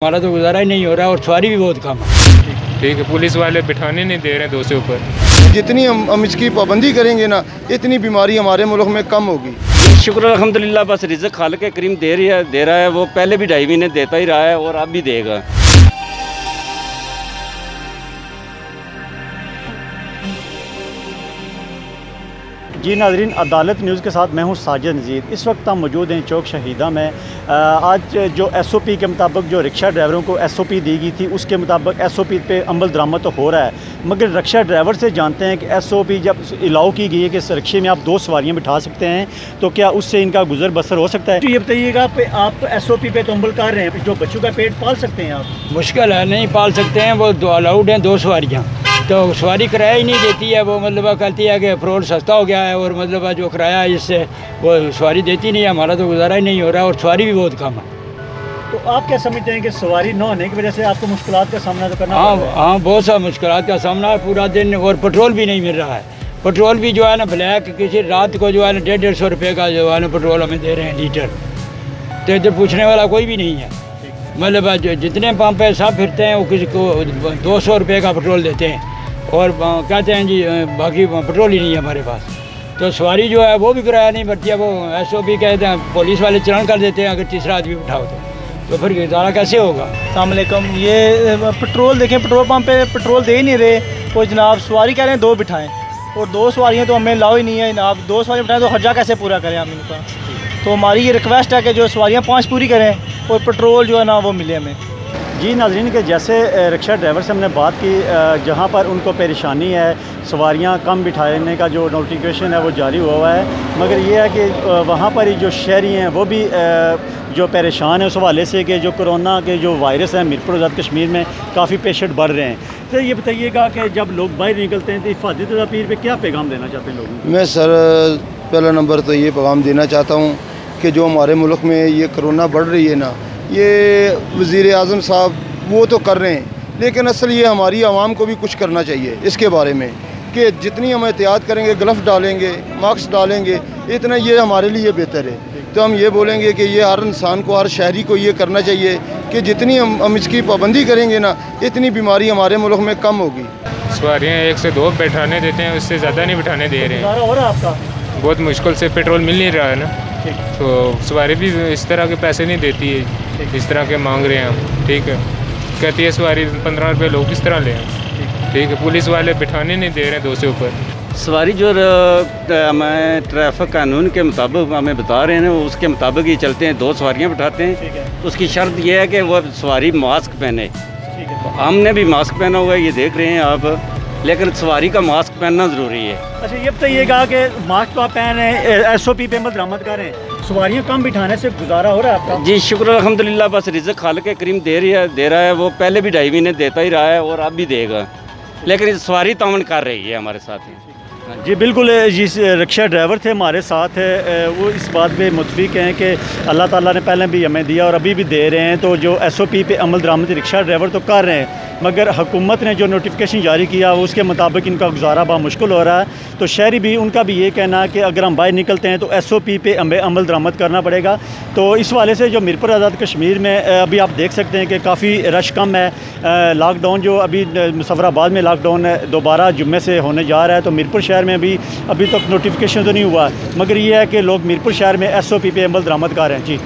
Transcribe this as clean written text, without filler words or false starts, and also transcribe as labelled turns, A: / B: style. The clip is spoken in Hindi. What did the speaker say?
A: हमारा तो गुजारा ही नहीं हो रहा है और सवारी भी बहुत कम है।
B: ठीक है, पुलिस वाले बिठाने नहीं दे रहे हैं 2 से ऊपर।
C: जितनी हम इसकी पाबंदी करेंगे ना, इतनी बीमारी हमारे मुल्क में कम होगी।
D: शुक्र अल्हम्दुलिल्लाह, बस रिज़्क़ खालिक करीम दे रहा है। वो पहले भी 2.5 महीने देता ही रहा है और अब भी देगा।
E: जी नाज़रीन, अदालत न्यूज़ के साथ मैं हूं साजिद नज़ीर। इस वक्त हम मौजूद हैं चौक शहीदा में। आज जो SOP के मुताबिक जो रिक्शा ड्राइवरों को SOP दी गई थी, उसके मुताबिक SOP पे अमल दरामद तो हो रहा है, मगर रिक्शा ड्राइवर से जानते हैं कि SOP जब अलाउ की गई है कि इस रिक्शे में आप 2 सवारियाँ बिठा सकते हैं, तो क्या उससे इनका गुजर बसर हो सकता है? तो ये बताइएगा, आप SOP पे तो अमल कर रहे हैं, जो बच्चों का पेट पाल सकते हैं आप?
A: मुश्किल है, नहीं पाल सकते हैं। वो अलाउड हैं 2 सवारियाँ, तो सवारी किराया ही नहीं देती है। वो मतलब कहती है कि पेट्रोल सस्ता हो गया है और मतलब जो किराया है इससे वो सवारी देती नहीं है। हमारा तो गुजारा ही नहीं हो रहा है और सवारी भी बहुत कम है।
E: तो आप क्या समझते हैं कि सवारी न होने की वजह से आपको मुश्किलात का सामना तो करना पड़ रहा है?
A: हाँ, बहुत सा मुश्किलात का सामना है पूरा दिन, और पेट्रोल भी नहीं मिल रहा है। पेट्रोल भी जो है ना ब्लैक, किसी रात को जो है ना 150-150 रुपये का जो है ना पेट्रोल हमें दे रहे हैं लीटर। तो इधर पूछने वाला कोई भी नहीं है। मतलब जितने पंप है सब फिरते हैं, वो किसी को 200 रुपये का पेट्रोल देते हैं और कहते हैं जी बाकी पेट्रोल ही नहीं है हमारे पास। तो सवारी जो है वो भी किराया नहीं भरती है। वो SOP कहते हैं, पुलिस वाले चलान कर देते हैं अगर तीसरा आदमी उठाओ तो फिर गुजारा कैसे होगा?
F: अस्सलाम वालेकुम। ये पेट्रोल देखें, पेट्रोल पंप पे पेट्रोल दे ही नहीं रहे। और जनाब सवारी कह रहे हैं 2 बिठाएं, और 2 सवारियाँ तो हमें लाओ ही नहीं है जनाब। 2 सवारियाँ बिठाएं तो खर्चा कैसे पूरा करें हम इनका? तो हमारी ये रिक्वेस्ट है कि जो सवारियाँ 5 पूरी करें और पेट्रोल जो है ना वो मिले हमें।
E: जी नाज़रीन, के जैसे रिक्शा ड्राइवर से हमने बात की, जहाँ पर उनको परेशानी है, सवारियाँ कम बिठाने का जो नोटिफिकेशन है वो जारी हुआ है, मगर ये है कि वहाँ पर ही जो शहरी हैं वो भी जो परेशान है उस हवाले से कि जो कोरोना के जो वायरस है मीरपुर आज़ाद कश्मीर में काफ़ी पेशेंट बढ़ रहे हैं। तो ये बताइएगा कि जब लोग बाहर निकलते हैं तो हिफाजती तदाबीर पे क्या पैगाम देना चाहते हैं लोगों को?
C: मैं सर पहला नंबर तो ये पैगाम देना चाहता हूँ कि जो हमारे मुल्क में ये कोरोना बढ़ रही है ना, ये वज़ीर आज़म साहब वो तो कर रहे हैं, लेकिन असल ये हमारी आवाम को भी कुछ करना चाहिए इसके बारे में कि जितनी हम एहतियात करेंगे, ग्लव्स डालेंगे, मास्क डालेंगे, इतना ये हमारे लिए बेहतर है। तो हम ये बोलेंगे कि ये हर इंसान को, हर शहरी को ये करना चाहिए कि जितनी हम इसकी पाबंदी करेंगे ना, इतनी बीमारी हमारे मुल्क में कम होगी।
B: सवारियाँ 1 से 2 बैठाने देते हैं, उससे ज़्यादा नहीं बिठाने दे रहे हैं।
E: हो रहा है आपका?
B: बहुत मुश्किल से पेट्रोल मिल नहीं रहा है ना, तो सवारी भी इस तरह के पैसे नहीं देती है इस तरह के मांग रहे हैं हम। ठीक है, कहती है सवारी 15 रुपये लोग किस तरह लें? ठीक है, पुलिस वाले बिठाने नहीं दे रहे हैं 2 से ऊपर।
D: सवारी जो हमें ट्रैफिक कानून के मुताबिक हमें बता रहे हैं, उसके मुताबिक ही चलते हैं। 2 सवारियाँ बिठाते हैं। उसकी शर्त यह है कि वो सवारी मास्क पहने। हमने भी मास्क पहना हुआ है, ये देख रहे हैं आप, लेकिन सवारी का मास्क पहनना ज़रूरी है।
E: अच्छा, ये बताइएगा कि मास्क तो आप पहने, SOP पे अमल दरामद करें, सवारियाँ कम बिठाने से गुजारा हो रहा है आपका?
D: जी शुक्र अल्हम्दुलिल्लाह, बस रिज़्क़ खालिक करीम दे रहा है। वो पहले भी 2.5 महीने देता ही रहा है और अब भी देगा, लेकिन सवारी तामन कर रही है हमारे साथ ही।
E: जी बिल्कुल, जिस रिक्शा ड्राइवर थे हमारे साथ वो इस बात पे मुतफिक हैं कि अल्लाह ताला ने पहले भी हमें दिया और अभी भी दे रहे हैं। तो जो SOP पे अमल दरामद रिक्शा ड्राइवर तो कर रहे हैं, मगर हुकूमत ने जो नोटिफिकेशन जारी किया उसके मुताबिक इनका गुजारा बहुत मुश्किल हो रहा है। तो शहरी भी, उनका भी ये कहना है कि अगर हम बाहर निकलते हैं तो SOP पे हमें अमल दरामद करना पड़ेगा। तो इस वाले से जो मीरपुर आज़ाद कश्मीर में अभी आप देख सकते हैं कि काफ़ी रश कम है। लॉकडाउन जो अभी मुज़फ़्फ़राबाद में लॉकडाउन दोबारा जुम्मे से होने जा रहा है, तो मीरपुर शहर में भी अभी तक नोटिफिकेशन तो नहीं हुआ, मगर ये है कि लोग मीरपुर शहर में SOP पे अमल दरामद कर रहे हैं। जी।